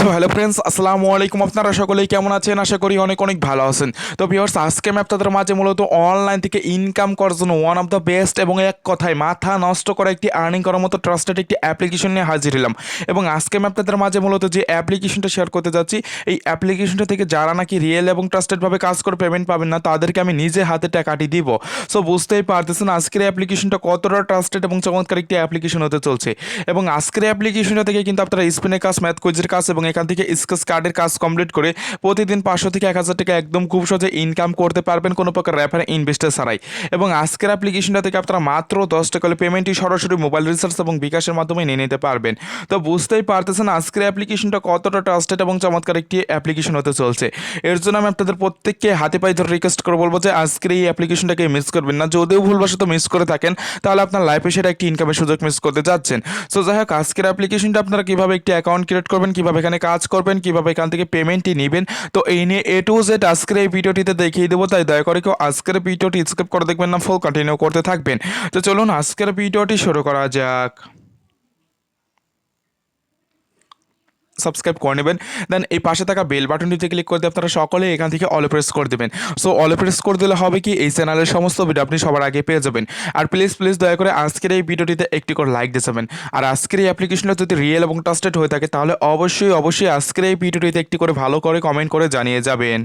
So hello friends, আসসালামু আলাইকুম। আপনারা সকলেই কেমন আছেন? আশা করি অনেক অনেক ভালো আছেন। তো ভিউয়ার্স, আজকে আমি আপনাদের মাঝে মূলত অনলাইন থেকে ইনকাম করার জন্য ওয়ান অফ দ্য বেস্ট এবং এক কথায় মাথা নষ্ট করা একটি আর্নিং করার মতো ট্রাস্টেড একটি অ্যাপ্লিকেশন নিয়ে হাজির হলাম। এবং আজকে আমি আপনাদের মাঝে মূলত যে অ্যাপ্লিকেশনটা শেয়ার করতে যাচ্ছি, এই অ্যাপ্লিকেশনটা থেকে যারা নাকি রিয়েল এবং ট্রাস্টেডভাবে কাজ করে পেমেন্ট পাবেন না, তাদেরকে আমি নিজে হাতে টাকাটি দিব। সো বুঝতেই পারতেছেন আজকের অ্যাপ্লিকেশনটা কতটা ট্রাস্টেড এবং চমৎকার একটি অ্যাপ্লিকেশন হতে চলছে। এবং আজকের অ্যাপ্লিকেশনটা থেকে কিন্তু আপনারা স্পিনের কাজ, ম্যাথ কুইজের কাজ এবং এখান থেকে স্কেচ কার্ডের কাজ কমপ্লিট করে প্রতিদিন 500 থেকে 1000 টাকা একদম খুব সহজে ইনকাম করতে পারবেন কোনো প্রকার রেফার ইনভেস্টার ছাড়াই। এবং আজকের অ্যাপ্লিকেশনটা থেকে আপনারা মাত্র 10 টাকা পেমেন্টটি সরাসরি মোবাইল রিচার্জ এবং বিকাশের মাধ্যমে নিয়ে নিতে পারবেন। তো বুঝতেই পারতেছেন আজকের অ্যাপ্লিকেশনটা কতটা ট্রাস্টেড এবং চমৎকার একটি অ্যাপ্লিকেশন হতে চলছে। এর জন্য আমি আপনাদের প্রত্যেককে হাতে পায়ে ধরে রিকোয়েস্ট করে বলবো যে আজকের এই অ্যাপ্লিকেশনটাকে মিস করবেন না। যদিও ভুলবশত মিস করে থাকেন, তাহলে আপনার লাইফে সেটা একটি ইনকামের সুযোগ মিস করতে যাচ্ছেন। সো যাই হোক, আজকের অ্যাপ্লিকেশনটা আপনারা কীভাবে একটি অ্যাকাউন্ট ক্রিয়েট করবেন, কীভাবে এখানে কাজ করবেন, কীভাবে এখান থেকে পেমেন্টটি নেবেন, তো এই নিয়ে এ টু জেড আজকের এই ভিডিওটিতে দেখিয়ে দেবো। তাই দয়া করে কেউ আজকের ভিডিওটি স্কিপ করে দেখবেন না, ফুল কন্টিনিউ করতে থাকবেন। তো চলুন আজকের ভিডিওটি শুরু করা যাক। সাবস্ক্রাইব করে নেবেন, দেন এই পাশে থাকা বেল বাটনটিতে ক্লিক করে দিয়ে আপনারা সকলে এখান থেকে অল প্রেস করে দেবেন। সো অল প্রেস করে দিলে হবে কি, এই চ্যানেলের সমস্ত ভিডিও আপনি সবার আগে পেয়ে যাবেন। আর প্লিজ দয়া করে আজকের এই ভিডিওটিতে একটি করে লাইক দিয়ে যাবেন। আর আজকের এই অ্যাপ্লিকেশনটা যদি রিয়েল এবং ট্রাস্টেড হয়ে থাকে, তাহলে অবশ্যই আজকের এই ভিডিওটিতে একটি করে ভালো করে কমেন্ট করে জানিয়ে যাবেন।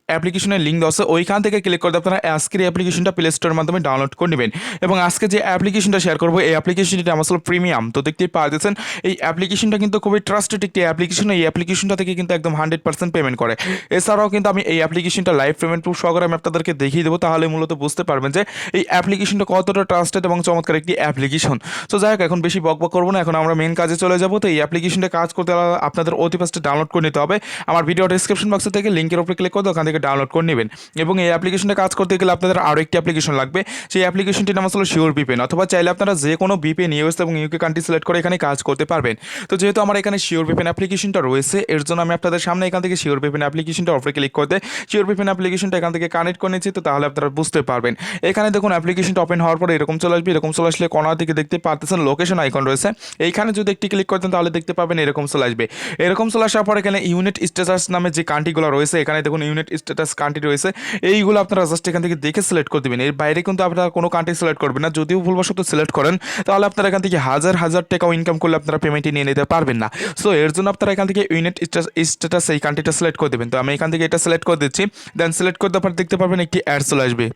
অ্যাপ্লিকেশনের লিঙ্ক দেওয়া আছে, ওইখান থেকে ক্লিক করে আপনারা আজকের এই অ্যাপ্লিকেশনটা প্লে স্টোরের মাধ্যমে ডাউনলোড করে নেবেন। এবং আজকে যে অ্যাপ্লিকেশনটা শেয়ার করবো, এই অ্যাপ্লিকেশনটি আমার আসলে প্রিমিয়াম। তো দেখতেই পাচ্ছেন এই অ্যাপ্লিকেশনটা কিন্তু খুবই ট্রাস্টেড একটি অ্যাপ্লিকেশন। এই অ্যাপ্লিকেশনটা থেকে কিন্তু একদম 100% পেমেন্ট করে। এছাড়াও কিন্তু আমি এই অ্যাপ্লিকেশনটা লাইভ পেমেন্ট প্রুফ সহকারে আমি আপনাদেরকে দেখিয়ে দেবো, তাহলে মূলত বুঝতে পারবেন যে এই অ্যাপ্লিকেশনটা কতটা ট্রাস্টেড এবং চমৎকার একটি অ্যাপ্লিকেশন। তো যাই হোক, এখন বেশি বকবক করবো না, এখন আমরা মেন কাজে চলে যাবো। তো এই অ্যাপ্লিকেশনটা কাজ করতে আপনাদের অতি ফার্স্টে ডাউনলোড করে নিতে হবে। আমার ভিডিও ডিসক্রিপশন বক্সে থেকে লিঙ্কের উপরে ক্লিক করে ওখান থেকে ডাউনলোড করে নেবেন। এবং এই অ্যাপ্লিকেশনটা কাজ করতে গেলে আপনাদের আরও একটি অ্যাপ্লিকেশন লাগবে। সেই অ্যাপ্লিকেশনটির নাম আসলে শিওর ভিপিএন, অথবা চাইলে আপনারা যে কোনো ভিপিএন ইউএস এবং ইউকে কান্ট্রি সিলেক্ট করে এখানে কাজ করতে পারবেন। তো যেহেতু আমার এখানে শিওর ভিপিএন অ্যাপ্লিকেশনটা রয়েছে, এর জন্য আমি আপনাদের সামনে এখান থেকে শিওর ভিপিএন অ্যাপ্লিকেশনটা উপরে ক্লিক করতে শিওর ভিপিএন অ্যাপ্লিকেশনটা এখান থেকে কানেক্ট করে নিচ্ছি। তো তাহলে আপনারা বুঝতে পারবেন। এখানে দেখুন অ্যাপ্লিকেশনটা ওপেন হওয়ার পরে এরকম চলে আসবে। এরকম চলে আসলে কর্নার দিকে দেখতে পারতেছেন লোকেশন আইকন রয়েছে, এইখানে যদি একটি ক্লিক করতেন তাহলে দেখতে পাবেন এরকম চলে আসবে। এরকম চলে আসার পর এখানে ইউনিট স্ট্যাটাস নামে যে কান্ট্রিগুলো রয়েছে, এখানে দেখুন ইউনিট স্ট্যাটাস কান্ট্রি রয়েছে, এইগুলো আপনারা জাস্ট এখান থেকে দেখে সিলেক্ট করে দেবেন। এর বাইরে কিন্তু আপনারা কোনো কান্ট্রি সিলেক্ট করবেন না। যদিও ভুলবশত সিলেক্ট করেন, তাহলে আপনারা এখান থেকে হাজার টাকাও ইনকাম করলে আপনারা পেমেন্টটি নিয়ে নিতে পারবেন না। সো এর জন্য আপনারা এখান থেকে ইউনিট স্ট্যাটাস এই কান্ট্রিটা সিলেক্ট করে দেবেন। তো আমি এখান থেকে এটা সিলেক্ট করে দিচ্ছি। দেন সিলেক্ট করতে পর দেখতে পারবেন একটি অ্যাড চলে আসবে।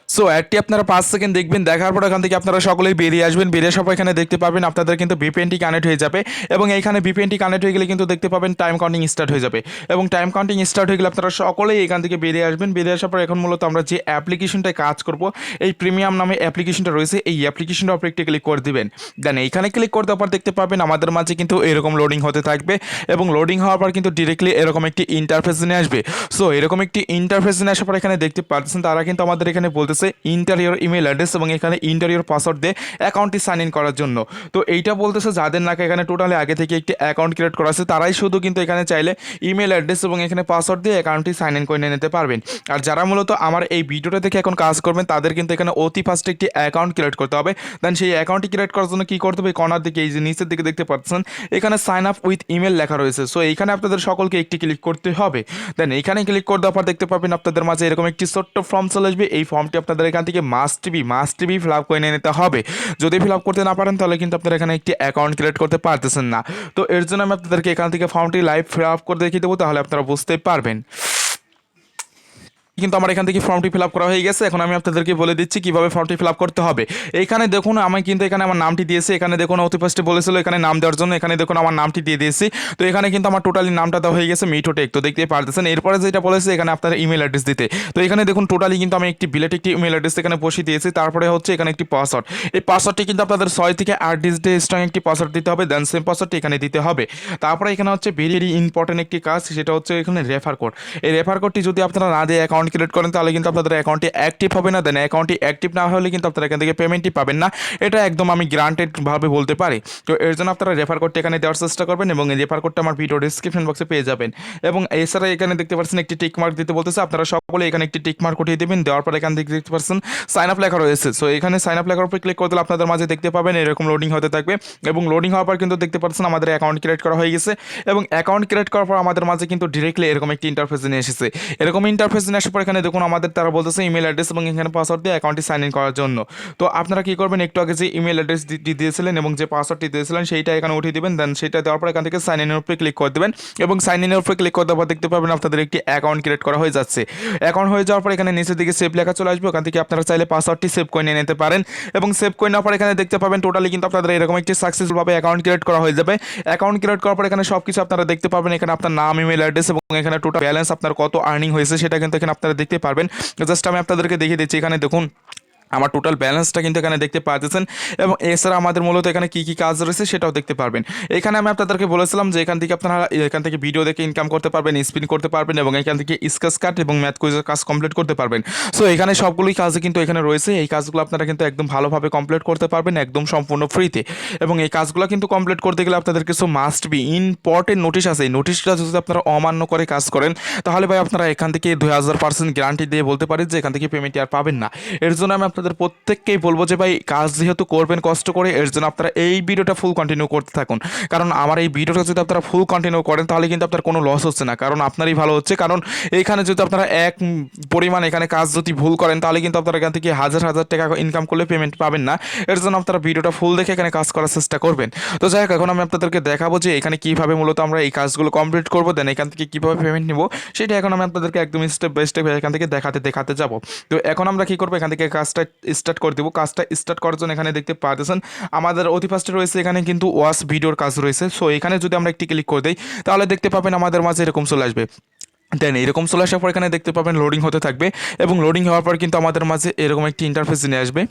সো অ্যাডটি আপনারা 5 সেকেন্ড দেখবেন, দেখার পর এখান থেকে আপনারা সকলেই বেরিয়ে আসবেন। বেরিয়ে সব এখানে দেখতে পাবেন আপনাদের কিন্তু ভিপিএনটি কানেক্ট হয়ে যাবে। এবং এইখানে ভিপিএনটি কানেক্ট হয়ে গেলে কিন্তু দেখতে পাবেন টাইম কাউন্টিং স্টার্ট হয়ে যাবে। এবং টাইম কাউন্টিং স্টার্ট হয়ে গেলে আপনারা সকলেই এখান থেকে বেরিয়ে আসবেন। বেরিয়ে আসার পর এখন মূলত আমরা যে অ্যাপ্লিকেশনটায় কাজ করব, এই প্রিমিয়াম নামে অ্যাপ্লিকেশনটা রয়েছে, এই অ্যাপ্লিকেশনটার উপরে একটি ক্লিক করে দিবেন। দেন এইখানে ক্লিক করে দেওয়ার পর দেখতে পাবেন আমাদের মাঝে কিন্তু এরকম লোডিং হতে থাকবে। এবং লোডিং হওয়ার পর কিন্তু ডিরেক্টলি এরকম একটি ইন্টারফেস নিয়ে আসবে। সো এরকম একটি ইন্টারফেস নিয়ে আসার পর এখানে দেখতে পাচ্ছেন তারা কিন্তু আমাদের এখানে বলতেছে ইন্টারিয়র ইমেল অ্যাড্রেস এবং এখানে ইন্টারিয়র পাসওয়ার্ড দিয়ে অ্যাকাউন্টটি সাইন ইন করার জন্য। তো এইটা বলতেছে যাদের নাকি এখানে টোটালি আগে থেকে একটি অ্যাকাউন্ট ক্রিয়েট করা আছে, তারাই শুধু কিন্তু এখানে চাইলে ইমেল অ্যাড্রেস এবং এখানে পাসওয়ার্ড দিয়ে অ্যাকাউন্টটি সাইন ইন করে নিতে পারবেন। আর যারা মূলত আমার এই ভিডিওটা থেকে এখন কাজ করবেন, তাদের কিন্তু এখানে অতি ফার্স্টে একটি অ্যাকাউন্ট ক্রিয়েট করতে হবে। দেন সেই অ্যাকাউন্টটি ক্রিয়েট করার জন্য কী করতে হবে, কর্নার দিকে এই যে নিচের দিকে দেখতে পাচ্ছেন এখানে সাইন আপ উইথ ইমেল লেখা রয়েছে। সো এইখানে আপনাদের সকলকে একটি ক্লিক করতে হবে। দেন এইখানে ক্লিক করে দেওয়ার পর দেখতে পাবেন আপনাদের মাঝে এরকম একটি ছোট্ট ফর্ম চলে আসবে। এই ফর্মটি আপনাদের এখান থেকে মাস্ট বি ফিল আপ করে নিতে হবে। যদি ফিল আপ করতে না পারেন, তাহলে কিন্তু আপনারা এখানে একটি অ্যাকাউন্ট ক্রিয়েট করতে পারতেছেন না। তো এর জন্য আমি আপনাদেরকে এখান থেকে ফর্মটি লাইভ ফিল আপ করে দেখিয়ে দেবো, তাহলে আপনারা বুঝতে পারবেন। কিন্তু আমার এখান থেকে ফর্মটি ফিল আপ করা হয়ে গেছে। এখন আমি আপনাদেরকে বলে দিচ্ছি কীভাবে ফর্মটি ফিল আপ করতে হবে। এইখানে দেখুন আমি কিন্তু এখানে আমার নামটি দিয়েছি। এখানে দেখুন অতি ফার্স্টে বলেছিল এখানে নাম দেওয়ার জন্য, এখানে দেখুন আমার নামটি দিয়ে দিয়েছি। তো এখানে কিন্তু আমার টোটালি নামটা দেওয়া হয়ে গেছে মিঠু টেক। তো দেখতেই পারতেছেন। এরপরে যেটা বলেছে এখানে আপনার ইমেল অ্যাড্রেস দিতে। তো এখানে দেখুন টোটালি কিন্তু আমি একটি বিলেট একটি ইমেল অ্যাড্রেস এখানে বসিয়ে দিয়েছি। তারপরে হচ্ছে এখানে একটি পাসওয়ার্ড। এই পাসওয়ার্ডটি কিন্তু আপনাদের 6 থেকে 8 ডিজিটের স্ট্রং একটি পাসওয়ার্ড দিতে হবে। দেন সেম পাসওয়ার্ডটি এখানে দিতে হবে। তারপরে এখানে হচ্ছে ভেরি ইম্পর্টেন্ট একটি কাজ, সেটা হচ্ছে এখানে রেফার কোড। এই রেফার কোডটি যদি আপনারা না দিয়ে অ্যাকাউন্ট অ্যাকাউন্ট ক্রিয়েট করেন তাহলে কিন্তু আপনাদের অ্যাকাউন্টটি অ্যাক্টিভ হবে না, দেন অ্যাকাউন্টটি অ্যাক্টিভ না হলে কিন্তু আপনারা এখান থেকে পেমেন্টই পাবেন না, এটা একদম আমি গ্রান্টেডভাবে বলতে পারি। তো এর জন্য আপনারা রেফার কোডটি এখানে দেওয়ার চেষ্টা করবেন এবং এই রেফার কোডটা আমার ভিডিও ডিসক্রিপশন বক্সে পেয়ে যাবেন। এবং এছাড়া এখানে দেখতে পাচ্ছেন একটি টিক মার্ক দিতে বলতেছে, আপনারা সকলে এখানে একটি টিক মার্ক উঠিয়ে দেবেন, দেওয়ার পর এখান থেকে দেখতে পাচ্ছেন সাইন আপ লেখা রয়েছে। সো এখানে সাইন আপ লেখার উপর ক্লিক করে দিলে আপনাদের মাঝে দেখতে পাবেন এরকম লোডিং হতে থাকবে এবং লোডিং হওয়ার পর কিন্তু দেখতে পাচ্ছেন আমাদের অ্যাকাউন্ট ক্রিয়েট করা হয়ে গেছে এবং অ্যাকাউন্ট ক্রিয়েট করার পর আমাদের মাঝে কিন্তু ডিরেক্টলি এরকম একটি ইন্টারফেস নিয়ে এসেছে। এরকম ইন্টারফেস নিয়ে আসার পর এখানে দেখুন আমাদের তারা বলতেছে ইমেল অ্যাড্রেস এবং এখানে পাসওয়ার্ড দিয়ে অ্যাকাউন্টটি সাইন ইন করার জন্য। তো আপনারা কি করবেন, একটু আগে যে ইমেল অ্যাড্রেস দিয়েছিলেন এবং যে পাসওয়ার্ডটি দিয়েছিলেন সেইটা এখানে উঠিয়ে দেবেন, দেন সেটা দেওয়ার পর এখান থেকে সাইন ইনের উপরে ক্লিক করে দেবেন এবং সাইন ইনের উপরে ক্লিক করে দেওয়ার পর দেখতে পাবেন আপনাদের একটি অ্যাকাউন্ট ক্রিয়েট করা হয়ে যাচ্ছে। অ্যাকাউন্ট হয়ে যাওয়ার পর এখানে নিচের দিকে সেভ লেখা চলে আসবে, ওখান থেকে আপনারা চাইলে পাসওয়ার্ডটি সেভ করে নিয়ে নিতে পারেন এবং সেভ করে নেওয়ার পর এখানে দেখতে পাবেন টোটালি কিন্তু আপনাদের এরকম একটি সাকসেসফুলভাবে অ্যাকাউন্ট ক্রিয়েট করা হয়ে যাবে। অ্যাকাউন্ট ক্রিয়েট করার পর এখানে সব কিছু আপনারা দেখতে পাবেন, এখানে আপনার নাম, ইমেল অ্যাড্রেস এবং এখানে টোটাল ব্যালেন্স আপনার কত আর্নিং হয়েছে সেটা কিন্তু এখানে আপনারা দেখতে পারবেন। জাস্ট আমি আপনাদেরকে দেখিয়ে দিচ্ছি, এখানে দেখুন আমার টোটাল ব্যালেন্সটা কিন্তু এখানে দেখতে পাচ্ছেন এবং এছাড়া আমাদের মূলত এখানে কী কী কাজ রয়েছে সেটাও দেখতে পারবেন। এখানে আমি আপনাদেরকে বলেছিলাম যে এখান থেকে আপনারা এখান থেকে ভিডিও দেখে ইনকাম করতে পারবেন, স্পিন করতে পারবেন এবং এখান থেকে স্কেচ কাট এবং ম্যাথ কুইজের কাজ কমপ্লিট করতে পারবেন। সো এখানে সবগুলোই কাজ কিন্তু এখানে রয়েছে, এই কাজগুলো আপনারা কিন্তু একদম ভালোভাবে কমপ্লিট করতে পারবেন একদম সম্পূর্ণ ফ্রিতে। এবং এই কাজগুলো কিন্তু কমপ্লিট করতে গেলে আপনাদের কিছু মাস্ট বি ইম্পর্টেন্ট নোটিশ আছে, এই নোটিশটা যদি আপনারা অমান্য করে কাজ করেন তাহলে ভাই আপনারা এখান থেকে 2000% গ্যারান্টি দিয়ে বলতে পারেন যে এখান থেকে পেমেন্ট আর পাবেন না। এর জন্য আমি আপনাদের প্রত্যেককে বলবো যে ভাই কাজ যেহেতু করবেন কষ্ট করে, এর জন্য আপনারা এই ভিডিওটা ফুল কন্টিনিউ করতে থাকুন, কারণ আমার এই ভিডিওটা যদি আপনারা ফুল কন্টিনিউ করেন তাহলে কিন্তু আপনার কোনো লস হচ্ছে না, কারণ আপনারই ভালো হচ্ছে। কারণ এইখানে যদি আপনারা এক পরিমাণ এখানে কাজ যদি ভুল করেন তাহলে কিন্তু আপনারা এখান থেকে হাজার হাজার টাকা ইনকাম করলে পেমেন্ট পাবেন না। এর জন্য আপনারা ভিডিওটা ফুল দেখে এখানে কাজ করার চেষ্টা করবেন। তো যাই হোক, এখন আমি আপনাদেরকে দেখাবো যে এখানে কীভাবে মূলত আমরা এই কাজগুলো কমপ্লিট করবো, দেন এখান থেকে কীভাবে পেমেন্ট নেবো সেটা এখন আমি আপনাদেরকে একদম স্টেপ বাই স্টেপ এখান থেকে দেখাতে যাবো। তো এখন আমরা কী করবো, এখান থেকে কাজটা স্টার্ট করে দেবো। কাজটা স্টার্ট করার জন্য এখানে দেখতে পাচ্ছেন আমাদের অতি ফার্স্টে রয়েছে এখানে কিন্তু ওয়াচ ভিডিওর কাজ রয়েছে। সো এখানে যদি আমরা একটি ক্লিক করে দিই তাহলে দেখতে পাবেন আমাদের মাঝে এরকম চলে আসবে, দেন এরকম চলে আসার পর এখানে দেখতে পাবেন লোডিং হতে থাকবে এবং লোডিং হওয়ার পর কিন্তু আমাদের মাঝে এরকম একটি ইন্টারফেস নিয়ে আসবে।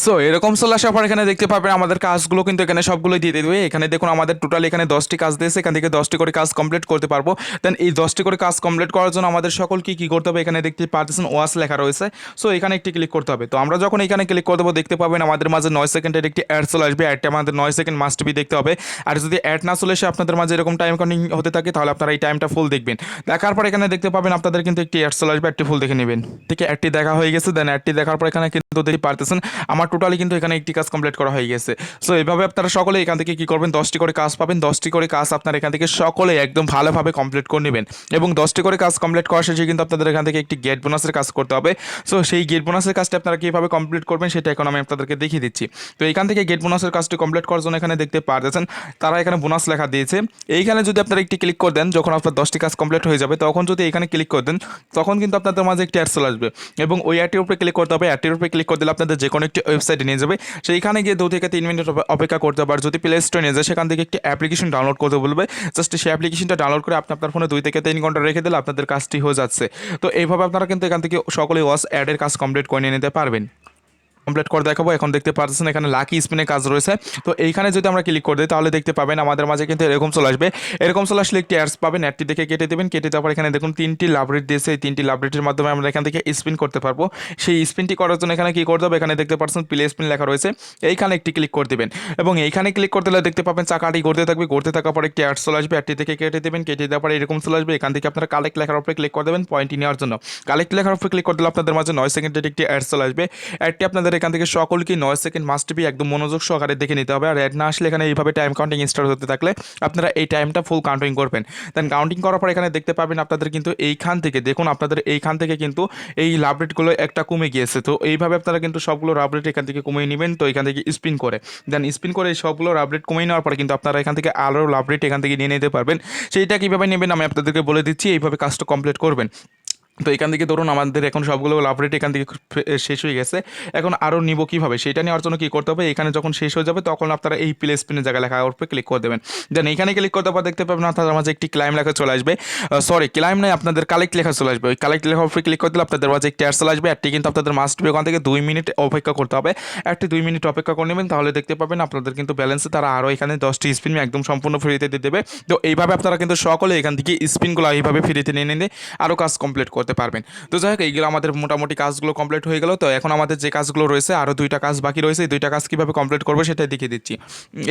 সো এরকম চলে আসার পর এখানে দেখতে পাবেন আমাদের কাজগুলো কিন্তু এখানে সবগুলোই দিয়ে দেবে। এখানে দেখুন আমাদের টোটাল এখানে 10টি কাজ দিয়েছে, এখান থেকে 10টি করে কাজ কমপ্লিট করতে পারবো। দেন এই 10টি করে কাজ কমপ্লিট করার জন্য আমাদের সকল কী করতে হবে, এখানে দেখতে পাচ্ছেন ওয়াচ লেখা রয়েছে। সো এখানে একটি ক্লিক করতে হবে। তো আমরা যখন এখানে ক্লিক করে দেবো দেখতে পাবেন আমাদের মাঝে 9 সেকেন্ডের একটি অ্যাড চলে আসবে, অ্যাডটা আমাদের 9 সেকেন্ড মাস্ট বি দেখতে হবে। আর যদি অ্যাড না চলে এসে আপনাদের মাঝে এরকম টাইম কাউন্টিং হতে থাকে তাহলে আপনারা এই টাইমটা ফুল দেখবেন। দেখার পর এখানে দেখতে পাবেন আপনাদের কিন্তু একটি অ্যাড চলে আসবে, অ্যাডটি ফুল দেখে নেবেন। ঠিক আছে, অ্যাডটি দেখা হয়ে গেছে। দেন অ্যাডটি দেখার পর এখানে কিন্তু দেখতে পারতেছেন আমার টোটালি কিন্তু এখানে একটি কাজ কমপ্লিট করা হয়ে গেছে। সো এইভাবে আপনারা সকলে এখান থেকে কী করবেন, 10টি করে কাজ পাবেন, 10টি করে কাজ আপনারা এখান থেকে সকলে একদম ভালোভাবে কমপ্লিট করে নেবেন এবং 10টি করে কাজ কমপ্লিট করার শেষে কিন্তু আপনাদের এখান থেকে একটি গেট বোনাসের কাজ করতে হবে। সো সেই গেট বোনাসের কাজটা আপনারা কীভাবে কমপ্লিট করবেন সেটা এখন আমি আপনাদেরকে দেখিয়ে দিচ্ছি। তো এখান থেকে গেট বোনাসের কাজটি কমপ্লিট করার জন্য এখানে দেখতে পাচ্ছেন তারা এখানে বোনাস লেখা দিয়েছে। এইখানে যদি আপনারা একটি ক্লিক করে দেন, যখন আপনার 10টি কাজ কমপ্লিট হয়ে যাবে তখন যদি এখানে ক্লিক করে দেন তখন কিন্তু আপনাদের মাঝে একটি অ্যাড চলে আসবে এবং ওই অ্যাডটির উপরে ক্লিক করতে হবে। অ্যাডটির উপরে ক্লিক করে দিলে আপনাদের যে কোনো একটি ওয়েবসাইটে নিয়ে যাবে, সেইখানে গিয়ে 2 থেকে 3 মিনিট অপেক্ষা করতে হবে। আর যদি প্লে স্টোরে নিয়ে যায় সেখান থেকে একটি অ্যাপ্লিকেশন ডাউনলোড করতে বলবে, জাস্ট সেই অ্যাপ্লিকেশনটা ডাউনলোড করে আপনি আপনার ফোনে 2 থেকে 3 ঘন্টা রেখে দিলে আপনাদের কাজটি হয়ে যাচ্ছে। তো এইভাবে আপনারা কিন্তু এখান থেকে সকলেই ওয়াচ অ্যাডের কাজ কমপ্লিট করে নিয়ে নিতে পারবেন। কমপ্লিট করে দেখাবো। এখন দেখতে পাচ্ছেন এখানে লাকি স্পিনের কাজ রয়েছে। তো এইখানে যদি আমরা ক্লিক করে দিই তাহলে দেখতে পাবেন আমাদের মাঝে কিন্তু এরকম চলে আসবে। এরকম চলে আসলে একটি অ্যাডস পাবেন, অ্যাডটি দেখে কেটে দেবেন। কেটে দেওয়ার পর এখানে দেখুন 3টি লাভ রেট দিয়েছে, এই 3টি লাভ রেটের মাধ্যমে আমরা এখান থেকে স্পিন করতে পারবো। সেই স্পিনটি করার জন্য এখানে কী করতে হবে, এখানে দেখতে পাচ্ছেন প্লে স্পিন লেখা রয়েছে, এইখানে একটি ক্লিক করে দেবেন এবং এইখানে ক্লিক করতে হলে দেখতে পাবেন চাকাটি ঘুরতে থাকবে। ঘুরতে থাকার পর একটি অ্যাডস চলে আসবে, অ্যাডটি থেকে কেটে দেবেন। কেটে দেওয়ার পরে এরকম চলে আসবে। এখান থেকে আপনারা কালেক্ট লেখার উপরে ক্লিক করে দেবেন পয়েন্ট নেওয়ার জন্য। কালেক্ট লেখার উপরে ক্লিক করে দিলে আপনাদের মাঝে 9 সেকেন্ডের একটি অ্যাডস চলে আসবে। অ্যাডটি আপনাদের এখান থেকে সকলকে 9 সেকেন্ড মাস্ট বি একদম মনোযোগ সহকারে দেখে নিতে হবে। আর অ্যাড না আসলে এখানে এইভাবে টাইম কাউন্টিং স্টার্ট হতে থাকলে আপনারা এই টাইমটা ফুল কাউন্টিং করবেন। দেন কাউন্টিং করার পর এখানে দেখতে পাবেন আপনাদের কিন্তু এইখান থেকে দেখুন আপনাদের এইখান থেকে কিন্তু এই লাভ রেটগুলো একটা কমে গিয়েছে। তো এইভাবে আপনারা কিন্তু সবগুলো লাভ রেট এখান থেকে কমিয়ে নেবেন। তো এখান থেকে স্পিন করে দেন স্পিন করে এই সবগুলো লাভ রেট কমিয়ে নেওয়ার পরে কিন্তু আপনারা এখান থেকে আরও লাভ রেট এখান থেকে নিয়ে নিতে পারবেন। সেইটা কীভাবে নেবেন আমি আপনাদেরকে বলে দিচ্ছি, এইভাবে কাজটা কমপ্লিট করবেন। তো এখান থেকে ধরুন আমাদের এখন সবগুলো লাভ রেট এখান থেকে শেষ হয়ে গেছে, এখন আরও নিব কীভাবে সেটা নেওয়ার জন্য কী করতে হবে, এখানে যখন শেষ হয়ে যাবে তখন আপনারা এই প্লে স্পিনের জায়গায় লেখা উপরে ক্লিক করে দেবেন। দেন এইখানে ক্লিক করতে পর দেখতে পাবেন আপনাদের মাঝে একটি ক্লাইম লেখা চলে আসবে, সরি ক্লাইম নয় আপনাদের কালেক্ট লেখা চলে আসবে। ওই কালেক্ট লেখার উপরে ক্লিক করে দিলে আপনাদের মাঝে একটি অ্যাড চলে আসবে। অ্যাডটি কিন্তু আপনাদের মাস্ট বি ওখান থেকে 2 মিনিট অপেক্ষা করতে হবে। অ্যাডটি 2 মিনিট অপেক্ষা করে নেবেন, তাহলে দেখতে পাবেন আপনাদের কিন্তু ব্যালেন্সে তারা আরও এখানে 10টি স্পিন একদম সম্পূর্ণ ফ্রিতে দিয়ে দেবে। তো এইভাবে আপনারা কিন্তু সকলে এখান থেকে স্পিনগুলো এইভাবে ফ্রিতে নিয়ে নিলে আরও কাজ কমপ্লিট করতে করতে পারবেন। তো যাই হোক এইগুলো আমাদের মোটামুটি কাজগুলো কমপ্লিট হয়ে গেল। তো এখন আমাদের যে কাজগুলো রয়েছে আরও 2টা কাজ বাকি রয়েছে, এই 2টা কাজ কীভাবে কমপ্লিট করবো সেটাই দেখিয়ে দিচ্ছি।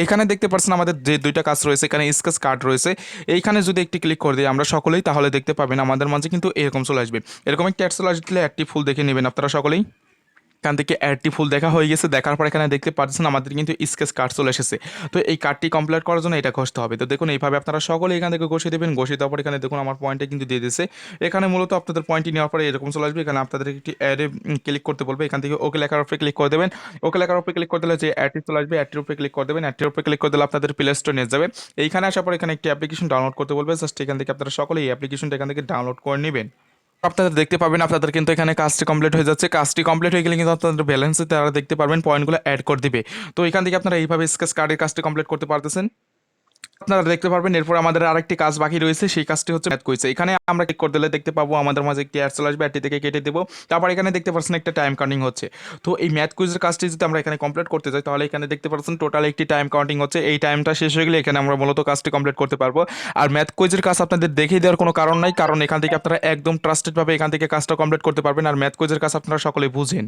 এখানে দেখতে পাচ্ছেন আমাদের যে 2টা কাজ রয়েছে, এখানে স্কেচ কার্ড রয়েছে, এইখানে যদি একটি ক্লিক করে দিই আমরা সকলেই, তাহলে দেখতে পাবেন আমাদের মাঝে কিন্তু এরকম চলে আসবে। এরকম একটি অ্যাড চলে আসলে অ্যাডটি ফুল দেখে নেবেন আপনারা সকলেই। এখান থেকে অ্যাডটি ফুল দেখা হয়ে গেছে, দেখার পর এখানে দেখতে পাচ্ছেন আমাদের কিন্তু স্কেচ কার্ড চলে এসেছে। তো এই কার্ডটি কমপ্লিট করার জন্য এটা ঘষতে হবে। তো দেখুন এইভাবে আপনারা সকলে এখান থেকে ঘষে দেবেন। ঘষে দেওয়ার পর এখানে দেখুন আমার পয়েন্টে কিন্তু দিয়ে দিয়েছে। এখানে মূলত আপনাদের পয়েন্টটি নেওয়ার পরে এরকম চলে আসবে। এখানে আপনাদের একটি অ্যাডে ক্লিক করতে বলবে, এখান থেকে ওকে লেখার উপরে ক্লিক করে দেবেন। ওকে লেখার উপরে ক্লিক করে দিলে যে অ্যাডটি চলে আসবে, অ্যাডটির উপরে ক্লিক করে দেবেন। অ্যাডটির উপরে ক্লিক করে দিলে আপনাদের প্লে স্টোরে নিয়ে যাবে। এইখানে আসার পর এখানে একটি অ্যাপ্লিকেশন ডাউনলোড করতে বলবে, জাস্ট এখান থেকে আপনারা সকলে এই অ্যাপ্লিকেশনটা এখান থেকে ডাউনলোড করে নেবেন। আপনারা দেখতে পাবেন আপনাদের কিন্তু এখানে কাজটি কমপ্লিট হয়ে যাচ্ছে। কাজটি কমপ্লিট হয়ে গেলে কিন্তু আপনাদের ব্যালেন্সে তারা দেখতে পারবেন পয়েন্টগুলো অ্যাড করে দিবে। তো এখান থেকে আপনারা এইভাবে স্কেচ কার্ডের কাজটি কমপ্লিট করতে পারতেছেন। আপনারা দেখতে পারবেন এরপর আমাদের আরেকটি কাজ বাকি রয়েছে, সেই কাজটি হচ্ছে ম্যাথ কুইজ। এখানে আমরা ক্লিক করে দিলে দেখতে পাবো আমাদের মাঝে একটি অ্যাড চলে আসবে, অ্যাডটি থেকে কেটে দেবো। তারপর এখানে দেখতে পাচ্ছেন একটা টাইম কাউন্টিং হচ্ছে। তো এই ম্যাথ কুইজের কাজটি যদি আমরা এখানে কমপ্লিট করতে যাই, তাহলে এখানে দেখতে পাচ্ছেন টোটাল একটি টাইম কাউন্টিং হচ্ছে। এই টাইমটা শেষ হয়ে গেলে এখানে আমরা মূলত কাজটি কমপ্লিট করতে পারবো। আর ম্যাথ কুইজের কাজ আপনাদের দেখিয়ে দেওয়ার কোনো কারণ নাই, কারণ এখান থেকে আপনারা একদম ট্রাস্টেডভাবে এখান থেকে কাজটা কমপ্লিট করতে পারবেন। আর ম্যাথ কুইজের কাজ আপনারা সকলে বুঝেন।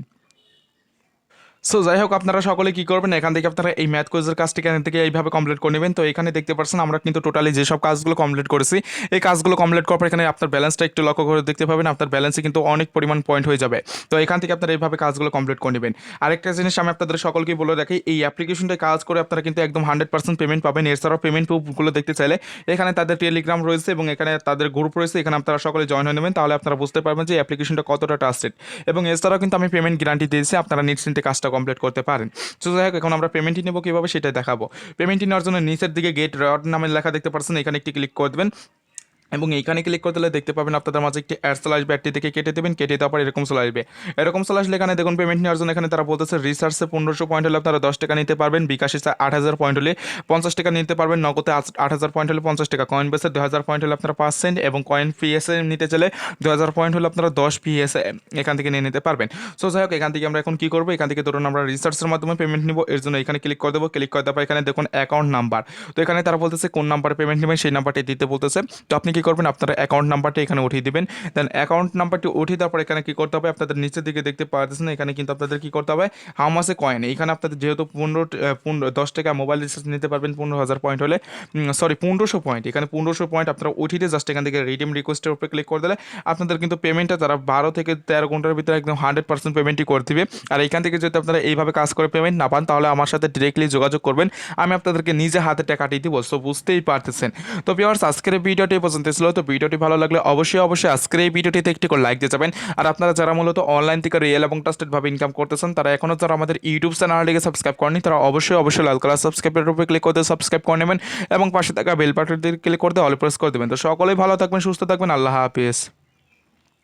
সো যাই হোক আপনারা সকলে কী করবেন, এখান থেকে আপনারা এই ম্যাথ কুইজের কাজটি এখান থেকে এইভাবে কমপ্লিট করে নেবেন। তো এখানে দেখতে পাচ্ছেন আমরা কিন্তু টোটালি যেসব কাজগুলো কমপ্লিট করেছি, এই কাজগুলো কমপ্লিট করার পর এখানে আপনার ব্যালেন্সটা একটু লক্ষ্য করে দেখতে পাবেন, আপনার ব্যালেন্সে কিন্তু অনেক পরিমাণ পয়েন্ট হয়ে যাবে। তো এখান থেকে আপনারা এইভাবে কাজগুলো কমপ্লিট করে নেবেন। আরেকটা জিনিস আমি আপনাদের সকলকে বলে রাখি, এই অ্যাপ্লিকেশনটায় কাজ করে আপনারা কিন্তু একদম 100% পেমেন্ট পাবেন। এছাড়াও পেমেন্ট প্রুফগুলো দেখতে চাইলে এখানে তাদের টেলিগ্রাম রয়েছে এবং এখানে তাদের গ্রুপ রয়েছে, এখানে আপনারা সকলে জয়েন হয়ে নেবেন। তাহলে আপনারা বুঝতে পারবেন যে অ্যাপ্লিকেশনটা কতটা ট্রাস্টেড। এবং এছাড়াও কিন্তু আমি পেমেন্ট গ্যারান্টি দিয়েছি, আপনারা নিশ্চিন্তে কাজটা কমপ্লিট করতে পারেন। তো যাই হোক এখন আমরা পেমেন্টটি নেবো কীভাবে সেটাই দেখাবো। পেমেন্টটি নেওয়ার জন্য নিচের দিকে গেট রিওয়ার্ড নামের লেখা দেখতে পাচ্ছেন, এখানে একটি ক্লিক করে দেবেন এবং এইখানে ক্লিক করে দিলে দেখতে পাবেন আপনাদের মাঝে একটি অ্যাড চলে আসবে। অ্যাডটি থেকে কেটে দেবেন, কেটে দেওয়ার পর এরকম চলে আসবে। এরকম চলে আসলে এখানে দেখুন পেমেন্ট নেওয়ার জন্য এখানে তারা বলতেছে রিসার্চে 1500 পয়েন্ট হলে আপনারা 10 টাকা নিতে পারবেন, বিকাশে 8000 পয়েন্ট হলে 50 টাকা নিতে পারবেন, নগদে 8000 পয়েন্ট হলে 50 টাকা, কয়েন বেসে 2000 পয়েন্ট হলে আপনারা 5 সেন্ট এবং কয়েন পিএসএ নিতে চাইলে 2000 পয়েন্ট হলে আপনারা 10 পিএসএ এখান থেকে নিয়ে নিতে পারবেন। সো যাই হোক এখান থেকে আমরা এখন কী করবো, এখান থেকে ধরুন আমরা রিসার্চের মাধ্যমে পেমেন্ট নিব, এর জন্য এখানে ক্লিক করে দেবো। ক্লিক করে দেওয়ার পর এখানে দেখুন অ্যাকাউন্ট নাম্বার। তো এখানে তারা বলতেছে কোন নাম্বারে পেমেন্ট নেবেন সেই নাম্বারটি দিতে বলতেছে। তো আপনি কী করবেন, আপনারা অ্যাকাউন্ট নাম্বারটি এখানে উঠিয়ে দিবেন। দেন অ্যাকাউন্ট নাম্বারটি উঠিয়ে দেওয়ার পর এখানে কী করতে হবে, আপনাদের নিচের দিকে দেখতে পাচ্ছেন এখানে কিন্তু আপনাদের কী করতে হবে, হাউ মাচ এ কয়েন। এখানে আপনাদের যেহেতু 10 টাকা মোবাইল রিচার্জ নিতে পারবেন 15,000 পয়েন্ট হলে, সরি 1500 পয়েন্ট, এখানে 1500 পয়েন্ট আপনারা উঠিয়ে জাস্ট এখান থেকে রিডিম রিকোয়েস্টের উপরে ক্লিক করে দিলে আপনাদের কিন্তু পেমেন্টটা তারা 12 থেকে 13 ঘন্টার ভিতরে একদম 100% পেমেন্টই করে দিবে। আর এখান থেকে যদি আপনারা এইভাবে কাজ করে পেমেন্ট না পান, তাহলে আমার সাথে ডিরেক্টলি যোগাযোগ করবেন, আমি আপনাদেরকে নিজে হাতে টাকাটি দিব। সো বুঝতেই পারতেছেন। তো ভিউয়ার্স আজকের ভিডিওটি পর্যন্ত ছিল। তো ভিডিওটি ভালো লাগলে অবশ্যই আজকের এই ভিডিওটিতে একটি করে লাইক দিয়ে যাবেন। আর আপনারা যারা মূলত অনলাইন থেকে রিয়েল এবং ট্রাস্টেডভাবে ইনকাম করতেছেন, তারা এখনও যারা আমাদের ইউটিউব চ্যানেলটিকে সাবস্ক্রাইব করেনি, তারা অবশ্যই লাল কালার সাবস্ক্রাইবের উপরে ক্লিক করে সাবস্ক্রাইব করে নেবেন এবং পাশে থাকা বেল বাটনটি ক্লিক করে অল প্রেস করে দেবেন। তো সকলেই ভালো থাকবেন, সুস্থ থাকবেন, আল্লাহ হাফিজ।